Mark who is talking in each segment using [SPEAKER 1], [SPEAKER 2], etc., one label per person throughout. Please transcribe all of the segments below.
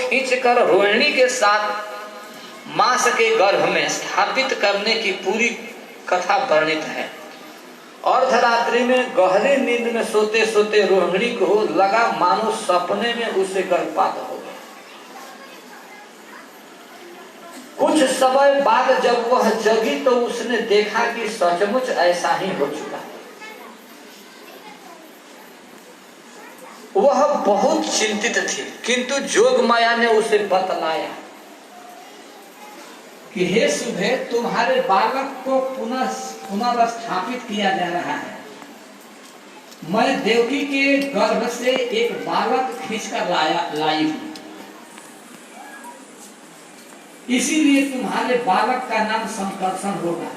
[SPEAKER 1] खींचकर रोहिणी के साथ मांस के गर्भ में स्थापित करने की पूरी कथा वर्णित है। अर्धरात्रि में गहरी नींद में सोते सोते रोहिणी को लगा मानो सपने में उसे गर्भपात हो गया। कुछ समय बाद जब वह जगी तो उसने देखा कि सचमुच ऐसा ही हो चुका है। वह बहुत चिंतित थी, किंतु जोग माया ने उसे बतलाया कि हे सुबह, तुम्हारे बालक को पुनर्स्थापित किया जा रहा है। मैं देवकी के गर्भ से एक बालक खींचकर लाई हूं, इसीलिए तुम्हारे बालक का नाम संकर्षण होगा।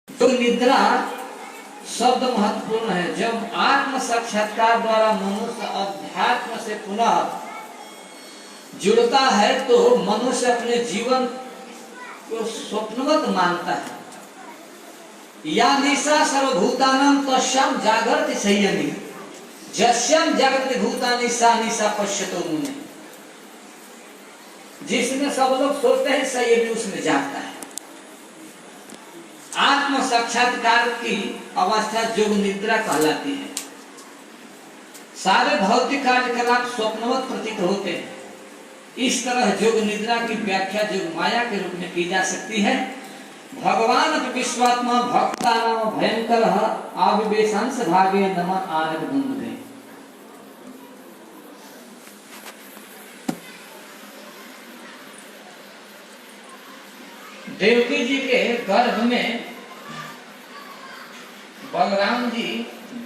[SPEAKER 1] तो निद्रा शब्द महत्वपूर्ण है। जब आत्म साक्षात्कार द्वारा मनुष्य अध्यात्म से पुनः जुड़ता है तो मनुष्य अपने जीवन को स्वप्नवत मानता है। या निशा सर्वभूतानां तस्याम जागृति संयमी जस्याम जागृति भूतानि सा निशा पश्यतो मुने। जिसमें सब लोग सोचते हैं संयमी उसमें जागता है। आत्म साक्षात्कार की अवस्था जोग निद्रा कहलाती है। सारे भौतिक कार्यकलाप स्वप्नवत प्रतीत होते हैं। इस तरह जोग निद्रा की व्याख्या जोग माया के रूप में की जा सकती है। भगवान विश्वात्मा भक्ता नाम भयंकर आविवेशांश भागे नमः आनंद दुंदुभे। देवकी जी के गर्भ में बलराम जी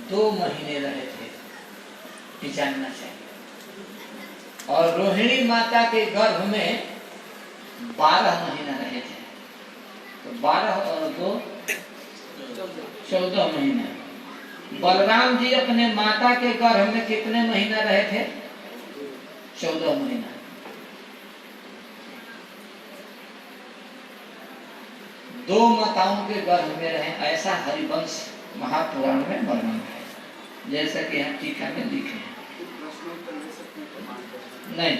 [SPEAKER 1] 2 महीने रहे थे, ये जानना चाहिए। और रोहिणी माता के गर्भ में 12 महीना रहे थे। तो 12 और 2 14 महीना। बलराम जी अपने माता के गर्भ में कितने महीना रहे थे? 14 महीना। दो माताओं के गर्भ में रहे, ऐसा हरिवंश महापुराण में वर्णन है, जैसा कि हम टीका में लिखे हैं। नहीं,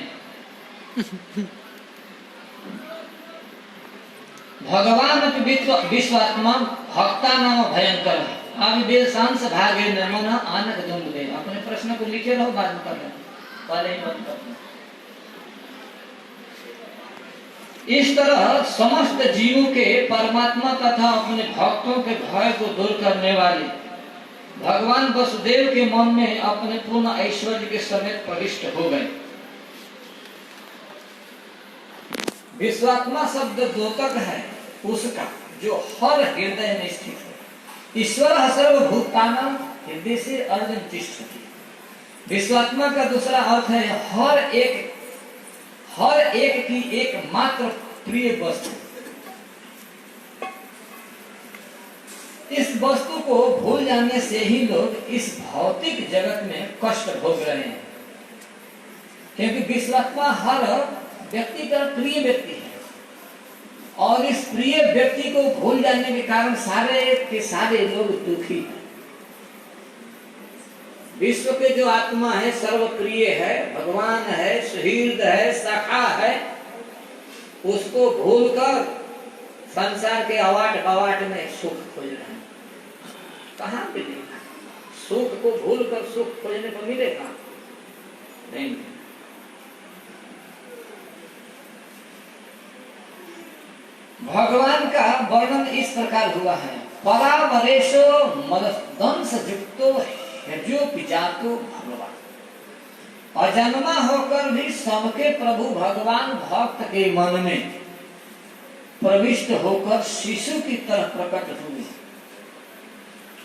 [SPEAKER 1] भगवान विश्वात्मा भक्ता नाम भयंकर आविवेशांश भागे नमन आनक दुंदुभे। अपने प्रश्न को लिखे रहो, बाद में कर लेना, पहले ही बंद कर दो। इस तरह समस्त जीवों के परमात्मा तथा अपने भक्तों के भय को दूर करने वाले भगवान वसुदेव के मन में अपने पूर्ण ऐश्वर्य के समेत प्रविष्ट हो गए। विश्वात्मा शब्द द्योतक है उसका, जो हर हृदय में स्थित है। ईश्वर सर्वभूतानां हृदय से अर्जुन तिष्ठति। विश्वात्मा का दूसरा अर्थ है हर एक की एकमात्र प्रिय वस्तु। इस वस्तु को भूल जाने से ही लोग इस भौतिक जगत में कष्ट भोग रहे हैं, क्योंकि विश्वात्मा हर व्यक्ति का प्रिय व्यक्ति है। और इस प्रिय व्यक्ति को भूल जाने के कारण सारे के सारे लोग दुखी हैं। विश्व के जो आत्मा है सर्वप्रिय है, भगवान है, सुहृद है, सखा है, उसको भूलकर संसार के अवाट बवाट में सुख खोज रहे हैं। कहाँ मिलेगा? सुख को भूलकर सुख खोजने को मिलेगा? नहीं। भगवान का वर्णन इस प्रकार हुआ है। परावरेशो मददंश युक्तो हृदयो पिजातो भगवान। अजन्मा होकर भी सबके प्रभु भगवान भक्त के मन में प्रविष्ट होकर शिशु की तरह प्रकट हुए।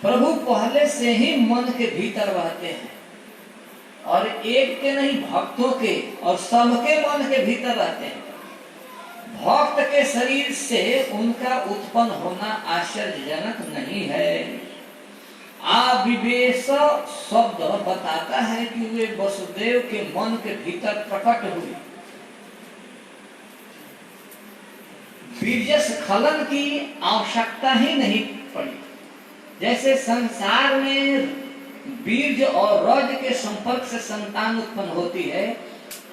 [SPEAKER 1] प्रभु पहले से ही मन के भीतर रहते हैं और एक के नहीं भक्तों के और सबके मन के भीतर रहते हैं। भक्त के शरीर से उनका उत्पन्न होना आश्चर्यजनक नहीं है। आविवेश शब्द बताता है कि वे वसुदेव के मन के भीतर प्रकट हुए। बीजस्खलन की आवश्यकता ही नहीं पड़ी। जैसे संसार में बीज और रज के संपर्क से संतान उत्पन्न होती है,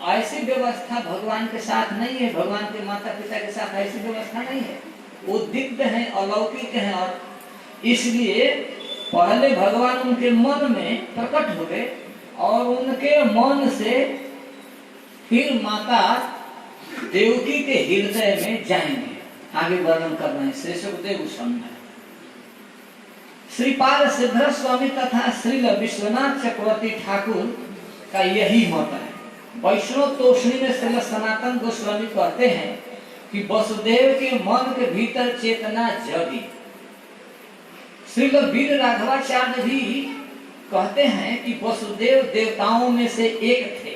[SPEAKER 1] ऐसी व्यवस्था भगवान के साथ नहीं है। भगवान के माता पिता के साथ ऐसी व्यवस्था नहीं है। वो दिव्य है, अलौकिक है, और इसलिए पहले भगवान उनके मन में प्रकट हुए और उनके मन से फिर माता देवकी के हृदय में जाएंगे। आगे वर्णन करना है श्री सुखदेव गोस्वामी। श्रीपाद सिद्धर स्वामी तथा श्रील विश्वनाथ चक्रवर्ती ठाकुर का यही मत है। वैष्णव तोषणी में श्रील सनातन गोस्वामी कहते हैं कि वसुदेव के मन के भीतर चेतना जगी। श्रील वीर राघवाचार्य भी कहते हैं कि वसुदेव देवताओं में से एक थे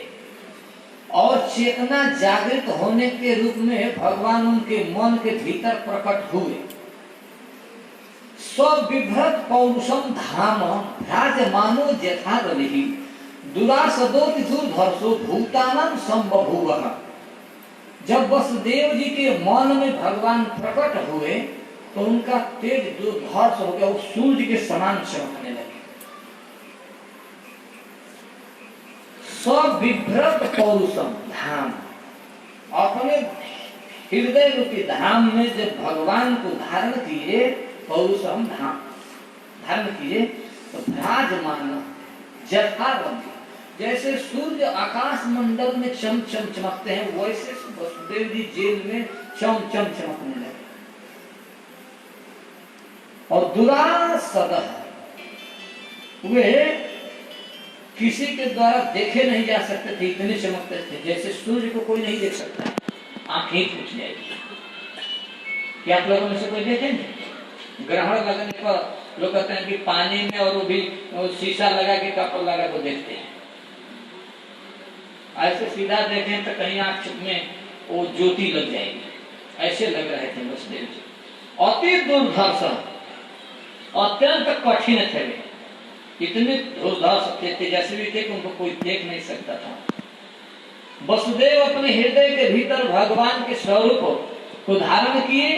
[SPEAKER 1] और चेतना जागृत होने के रूप में भगवान उनके मन के भीतर प्रकट हुए। स्विभ्रत पौरुषम धाम भ्राजमानो यथा रविः दुरासदोति दुर्धर्षो भूतानां संबभूवः। जब वसुदेव जी के मन में भगवान प्रकट हुए तो उनका तेज दुर्धर्ष हो गया, वो सूर्य के समान चमकने लगे। स्विभ्रत पौरुषम धाम, अपने हृदय रूपी धाम में जब भगवान को धारण किए, पौरुषम धाम धारण किए, तो भ्राजमान जथा रवि, जैसे सूर्य आकाश मंडल में चम चम चमकते हैं, वैसे वसुदेव जी जेल में चम चम चमकने लगे। और दुरासदः, वे किसी के द्वारा देखे नहीं जा सकते थे, इतने चमकते थे। जैसे सूर्य को कोई नहीं देख सकता, आंखें फूट जाएगी। क्या आप लोगों में से कोई देखेंगे? ग्रहण लगने पर लोग कहते हैं कि पानी में और वो भी शीशा लगा के कपड़ा लगा को देखते हैं। ऐसे सीधा देखें तो कहीं आंख में वो ज्योति लग जाएगी, ऐसे लग रहे थे वसुदेव जी। अति दुर्धर्ष, अत्यंत कठिन थे वे, इतने दुर्धर्ष थे, तेजस्वी थे कि उनको कोई देख नहीं सकता था। वसुदेव अपने हृदय के भीतर भगवान के स्वरूप को धारण किए।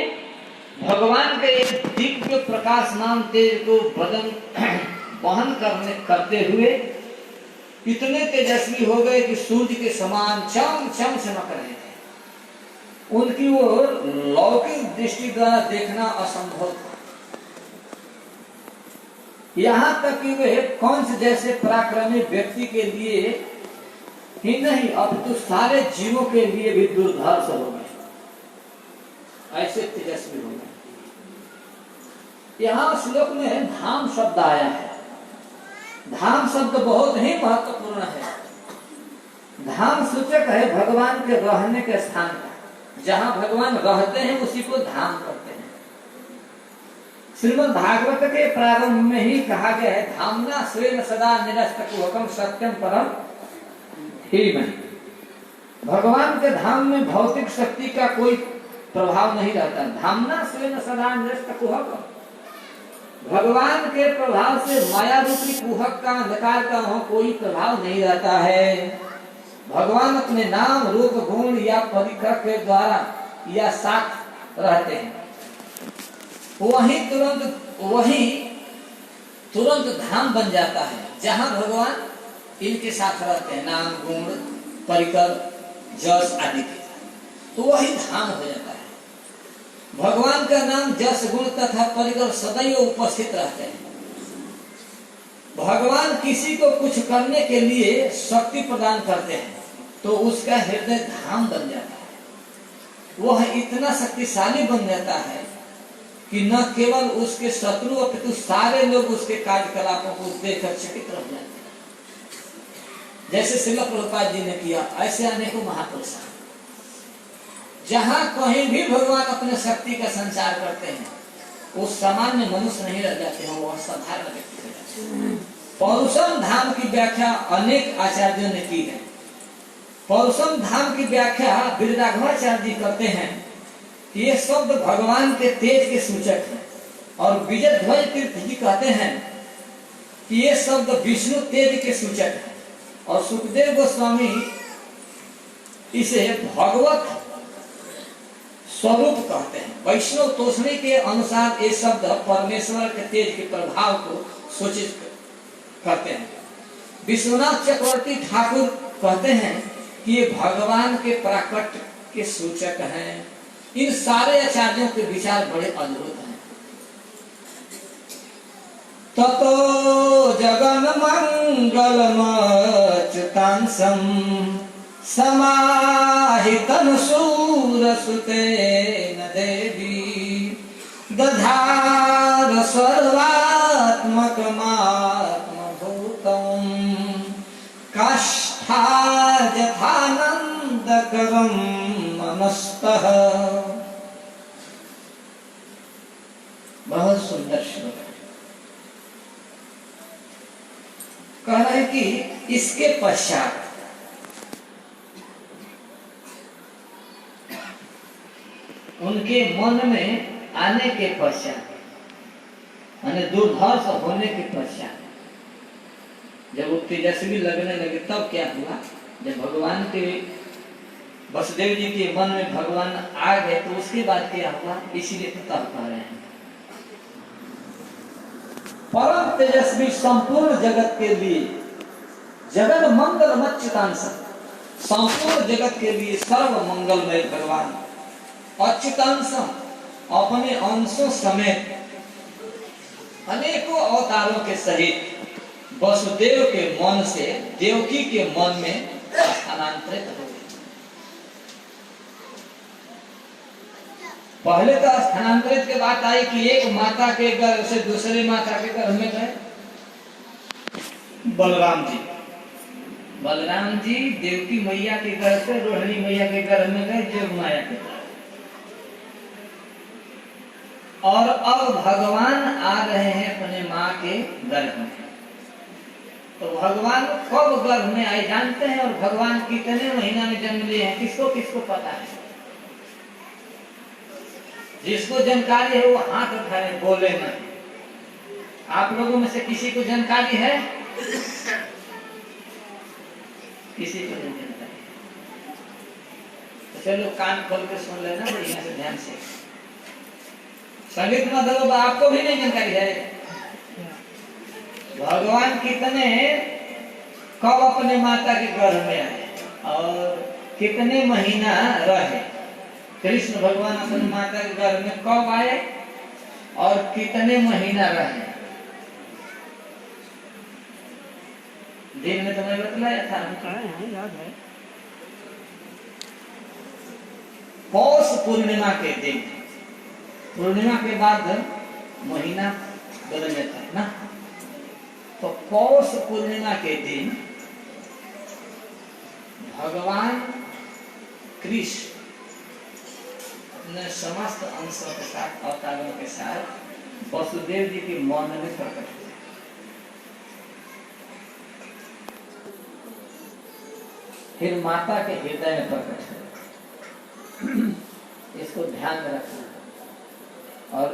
[SPEAKER 1] भगवान के एक दिव्य प्रकाश नाम तेज को बदन वहन करते हुए इतने तेजस्वी हो गए कि सूर्य के समान चम चम चमक रहे थे। उनकी वो लौकिक दृष्टि द्वारा देखना असंभव था। यहाँ तक कि वे कंस जैसे पराक्रमी व्यक्ति के लिए ही नहीं, अब तो सारे जीवों के लिए भी दुर्धर्ष हो गए, ऐसे तेजस्वी हो गए। यहाँ श्लोक में धाम शब्द आया है। धाम शब्द बहुत ही महत्वपूर्ण है। धाम सूचक है भगवान के रहने के स्थान का। जहाँ भगवान रहते हैं उसी को धाम कहते हैं। श्रीमद् भागवत के प्रारंभ में ही कहा गया है, धामना स्वेन सदा निरस्तकुहकम सत्यम परम धीमहि। भगवान के धाम में भौतिक शक्ति का कोई प्रभाव नहीं रहता। धामना स्वेन सदा निरस्तकुहकम, भगवान के प्रभाव से माया रूपी कुहक का, अंधकार का वहां कोई प्रभाव नहीं रहता है। भगवान अपने नाम रूप गुण या परिकर के द्वारा या साथ रहते हैं। वही तुरंत धाम बन जाता है जहां भगवान इनके साथ रहते हैं, नाम गुण परिकर जस आदि के, तो वही धाम हो जाता है। भगवान का नाम जस गुण तथा परिकर सदैव उपस्थित रहते हैं। भगवान किसी को कुछ करने के लिए शक्ति प्रदान करते हैं तो उसका हृदय धाम बन जाता है। वह इतना शक्तिशाली बन जाता है कि न केवल उसके शत्रु अपितु सारे लोग उसके कार्यकलापों को देखकर चकित रह जाते हैं। जैसे श्रील प्रभुपाद जी ने किया, ऐसे अनेकों महापुरुष जहां कहीं भी भगवान अपने शक्ति का संचार करते हैं, वो सामान्य मनुष्य नहीं रह जाते हैं, वो असाधारण व्यक्ति हो जाते हैं। पौरुषम धाम की व्याख्या अनेक आचार्यों ने की है। पौरुषम धाम की व्याख्या वीरराघवाचार्य जी करते हैं कि ये शब्द भगवान के तेज के सूचक है, और विजय ध्वज तीर्थ जी कहते हैं कि ये शब्द विष्णु तेज के सूचक है, और सुखदेव गोस्वामी इसे भगवत स्वरूप कहते हैं। वैष्णव तोषणी के अनुसार ये शब्द परमेश्वर के तेज के प्रभाव को सूचित करते हैं। विश्वनाथ चक्रवर्ती ठाकुर कहते हैं कि ये भगवान के प्राकट्य के सूचक हैं। इन सारे आचार्यों के विचार बड़े अद्भुत हैं। ततो जगन मंगलमच्युतांसं समाहितं शूरसुतेन देवी दधार सर्वात्मकमात्मभूतं काष्ठाजथानन्दकरं मनस्तः। बहुत सुंदर श्लोक है। कह रहे हैं कि इसके पश्चात उनके मन में आने के पश्चात, माने दुर्धर्ष होने के पश्चात, जब वो तेजस्वी लगने लगे, तब क्या हुआ? जब भगवान के वसुदेव जी के मन में भगवान आ गए तो उसके बाद क्या हुआ? इसीलिए तो तब कह रहे हैं परम तेजस्वी संपूर्ण जगत के लिए, जगत मंगल अच्युतांश, संपूर्ण जगत के लिए सर्व मंगलमय भगवान अच्युतांश अपने अंशों समेत अनेकों अवतारों के सहित वसुदेव के मन से देवकी के मन में स्थानांतरित हो गए। पहले तो स्थानांतरित के बात आई कि एक माता के गर्भ से दूसरे माता के गर्भ में गए बलराम जी। बलराम जी देवकी मैया के गर्भ से रोहिणी मैया के गर्भ में गए जोग माया के गर्भ। और अब भगवान आ रहे हैं अपने माँ के गर्भ में। तो भगवान कब गर्भ में आए जानते हैं? और भगवान कितने महीना में जन्म लिए हैं? किसको किसको पता है? जिसको जानकारी है वो हाथ उठाए, बोले नहीं। आप लोगों में से किसी को जानकारी है? किसी को नहीं जानकारी। तो चलो कान खोल के सुन लेना बढ़िया से, ध्यान से। संगीत मतलब आपको भी नहीं जानकारी है भगवान कितने कब अपने माता के गर्भ में आए और कितने महीना रहे। कृष्ण भगवान अपनी माता के गर्भ में कब आए और कितने महीना रहे? दिन में तुम्हें बतलाया था, याद है। पौष पूर्णिमा के दिन, पूर्णिमा के बाद महीना बदल जाता है ना, तो पौष पूर्णिमा के दिन भगवान कृष्ण अपने समस्त अंशों के साथ, अवतारों के साथ वसुदेव जी के मन में प्रकट हुए। फिर माता के हृदय में प्रकट हुए। इसको ध्यान में रखना। और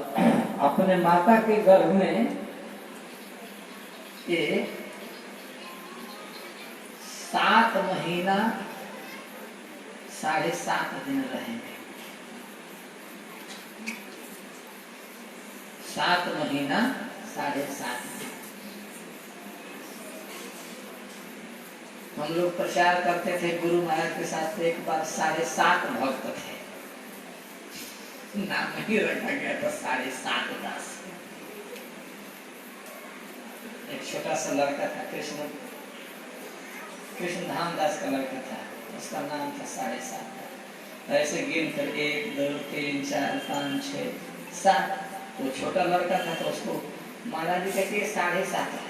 [SPEAKER 1] अपने माता के गर्भ में ये 7 महीना 7.5 दिन रहेंगे। 7 महीना 7.5 दिन। हम लोग प्रचार करते थे गुरु महाराज के साथ। एक बार 7.5 भक्त थे, नाम नहीं रखा गया था 7.5 दास। एक छोटा सा लड़का था, कृष्ण धाम दास का लड़का था, उसका नाम था 7.5। ऐसे गिन कर 1 2 3 4 5 6 7। वो छोटा लड़का था तो उसको महाराज जी कहते 7.5 है।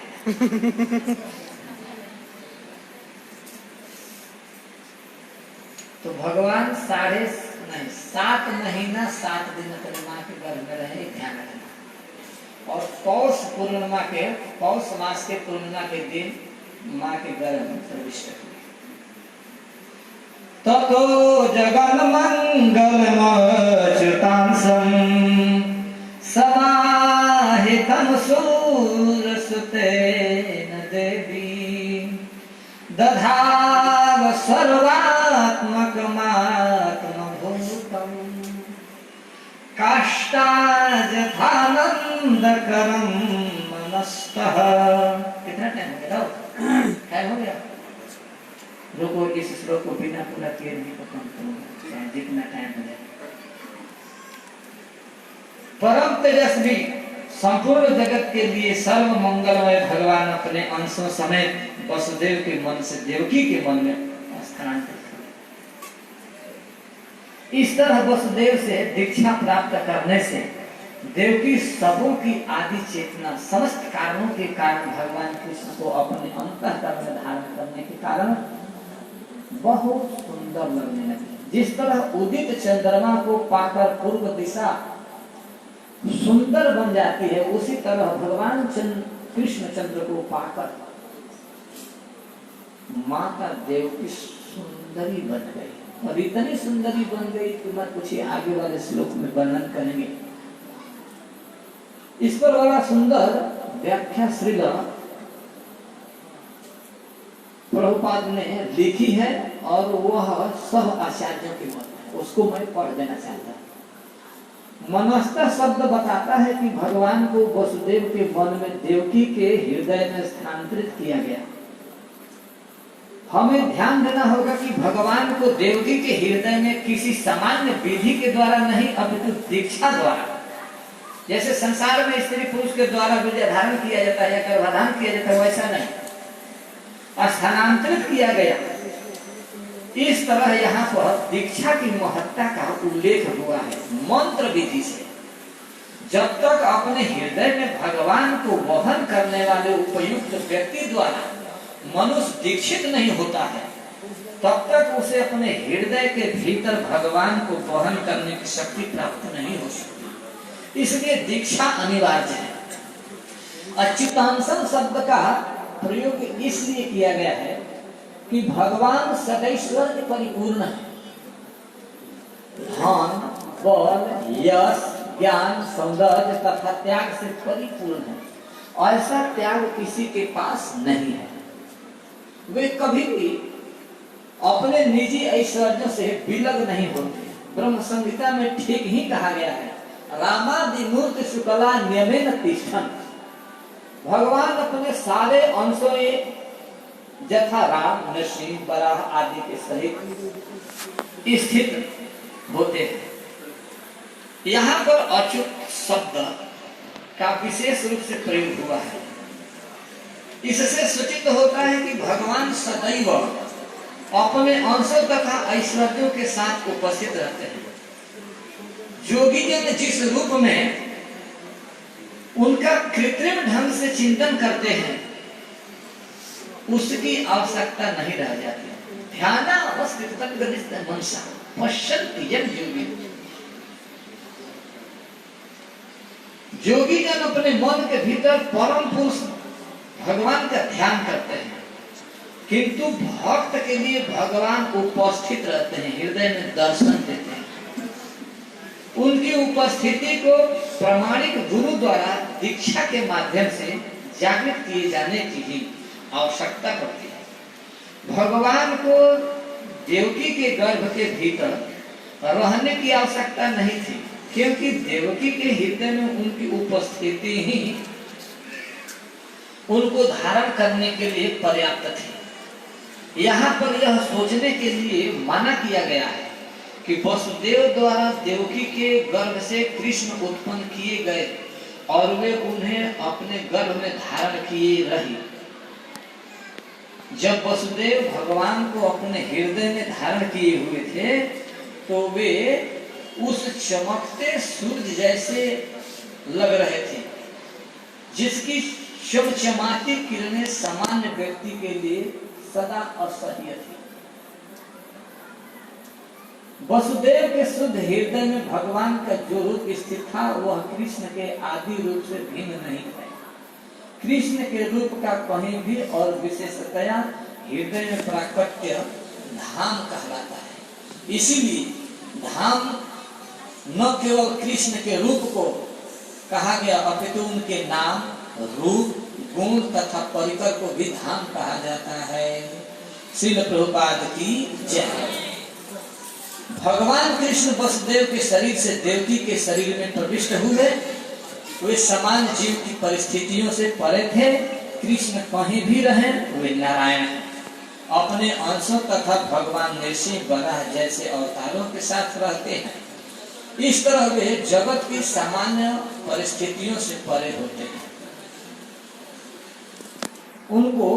[SPEAKER 1] तो भगवान 7 महीना 7 दिन अपने माँ के गर्भ में रहे, ध्यान रखना। और पौष मास के पूर्णिमा के दिन माँ के गर्भ में प्रविष्ट हुए। ततो जगन मंगलमच्युतांसं समाहितं शूरसुतेन देवी दधाव सर्वात्मकमात्मभूतं काष्ठाजथानन्दकरं मनस्तः। कितना टाइम टाइम हो गया, रुको इस श्लोक को बिना पूरा किए नहीं खत्म करूंगा, चाहे जितना टाइम हो जाए। परम तेजस्वी संपूर्ण जगत के लिए सर्व मंगलमय भगवान अपने अंशों समेत वसुदेव के मन से देवकी के मन में स्थानांतरित हुए। इस तरह वसुदेव से दीक्षा प्राप्त करने से देवकी सबों की आदि चेतना समस्त कारणों के कारण भगवान कृष्ण को अपने अंतःकरण में धारण करने के कारण बहुत सुंदर लगने लगी। जिस तरह उदित चंद्रमा को पाकर पूर्व दिशा सुंदर बन जाती है, उसी तरह भगवान कृष्ण चंद्र को पाकर माता देवकी सुंदरी बन गई, और इतनी सुंदरी बन गई कि मत पूछिए, आगे वाले श्लोक में वर्णन करेंगे। इस पर बड़ा सुंदर व्याख्या श्रील प्रभुपाद ने लिखी है, और वह सब आचार्यों की मत है, उसको मैं पढ़ देना चाहता हूँ। मनस्ता शब्द बताता है कि भगवान को वसुदेव के मन में देवकी के हृदय में स्थानांतरित किया गया। हमें ध्यान देना होगा कि भगवान को देवकी के हृदय में किसी सामान्य विधि के द्वारा नहीं, अपितु दीक्षा द्वारा, जैसे संसार में स्त्री पुरुष के द्वारा विद्या धारण किया जाता है या गर्भाधान किया जाता है, वैसा नहीं, स्थानांतरित किया गया। इस तरह यहाँ पर दीक्षा की महत्ता का उल्लेख हुआ है मंत्र विधि से। जब तक अपने हृदय में भगवान को वहन करने वाले उपयुक्त व्यक्ति द्वारा मनुष्य दीक्षित नहीं होता है, तब तक उसे अपने हृदय के भीतर भगवान को वहन करने की शक्ति प्राप्त नहीं हो सकती। इसलिए दीक्षा अनिवार्य है। अच्युतांशन शब्द का प्रयोग इसलिए किया गया है कि भगवान सदैश्वर्य परिपूर्ण है, धन, बल, यश, ज्ञान, सौंदर्य तथा त्याग से परिपूर्ण है। ऐसा त्याग किसी के पास नहीं है। वे कभी भी अपने निजी ऐश्वर्यों से विलग नहीं होते। ब्रह्म संहिता में ठीक ही कहा गया है, रामादिमूर्ति शुक्ला नियमेन तिष्ठन्। भगवान अपने सारे अंशों यथा राम, नरसिंह, वराह आदि के सहित स्थित होते हैं। यहाँ पर अच्युत शब्द का विशेष रूप से प्रयोग हुआ है। इससे सूचित होता है कि भगवान सदैव अपने अंशों तथा ऐश्वर्यों के साथ उपस्थित रहते हैं। जोगी जन जिस रूप में उनका कृत्रिम ढंग से चिंतन करते हैं, उसकी आवश्यकता नहीं रह जाती। ध्यान अवस्थित मनसा पश्यन्ति यं योगी। जोगी जन अपने मन के भीतर परम पुरुष भगवान का ध्यान करते हैं, किंतु भक्त के लिए भगवान उपस्थित रहते हैं, हृदय में दर्शन देते हैं। उनकी उपस्थिति को प्रामाणिक गुरु द्वारा दीक्षा के माध्यम से जागृत किए जाने की ही आवश्यकता पड़ती है। भगवान को देवकी के गर्भ के भीतर रहने की आवश्यकता नहीं थी, क्योंकि देवकी के हृदय में उनकी उपस्थिति ही उनको धारण करने के लिए पर्याप्त थी। यहाँ पर यह सोचने के लिए मना किया गया है कि वसुदेव द्वारा देवकी के गर्भ से कृष्ण उत्पन्न किए गए और वे उन्हें अपने गर्भ में धारण किए रहे। जब वसुदेव भगवान को अपने हृदय में धारण किए हुए थे, तो वे उस चमकते सूरज जैसे लग रहे थे, जिसकी चमचमाती किरणें सामान्य व्यक्ति के लिए सदा असह्य थी। वसुदेव के शुद्ध हृदय में भगवान का जो रूप स्थित था, वह कृष्ण के आदि रूप से भिन्न नहीं है। कृष्ण के रूप का कहीं भी और विशेषतया हृदय में प्राकट्य धाम कहलाता है। इसीलिए धाम न केवल कृष्ण के रूप को कहा गया, अपितु उनके नाम, रूप, गुण तथा परिकर को भी धाम कहा जाता है। श्रील प्रभुपाद की जय। भगवान कृष्ण वसुदेव के शरीर से देवकी के शरीर में प्रविष्ट हुए। वे समान जीव की परिस्थितियों से परे थे, कृष्ण कहीं भी रहे वे नारायण हैं। अपने अंशों तथा भगवान नृसिंह वराह जैसे अवतारों के साथ रहते हैं। इस तरह वे जगत की सामान्य परिस्थितियों से परे होते हैं। उनको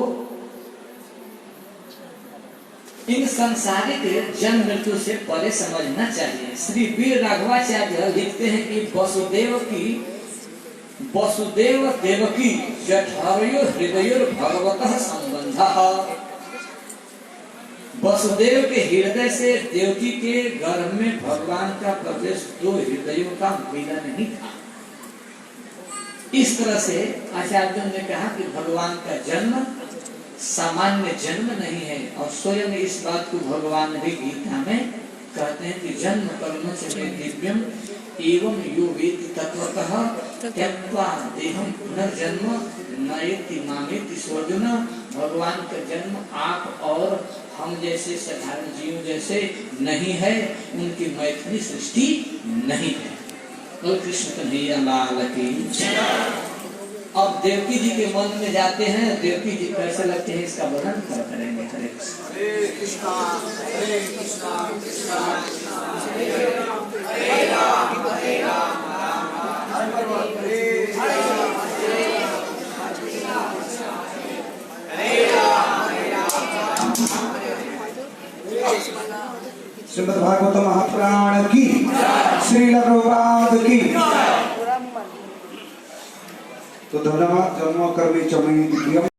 [SPEAKER 1] इन सांसारिक जन्म मृत्यु से परे समझना चाहिए। श्री वीर राघवाचार्य लिखते हैं कि वसुदेव देवकी जठरयो हृदय भगवतः संबंध। वसुदेव के हृदय से देवकी के गर्भ में भगवान का प्रवेश दो हृदयों का मिलन नहीं था। इस तरह से आचार्यों ने कहा कि भगवान का जन्म सामान्य जन्म नहीं है, और स्वयं इस बात को भगवान भी गीता में कहते हैं कि जन्म कर्म से दिव्यम एवं यो वेति तत्वतः त्यक्त्वा देहं पुनर्जन्म नयति मामेति स्वर्जुन। भगवान का जन्म आप और हम जैसे साधारण जीव जैसे नहीं है, उनकी मैथिली सृष्टि नहीं है। तो कृष्ण कन्हैया लाल की। अब देवकी जी के मन में जाते हैं, देवकी जी कैसे लगते हैं इसका वर्णन करेंगे। हरे कृष्णा हरे कृष्णा कृष्णा कृष्णा हरे राम हरे राम हरे राम राम राम हरे
[SPEAKER 2] श्रीमद् भागवत महापुराण की, श्रील प्रभुपाद की। तो धन्यवाद जन्म कर्मी चमई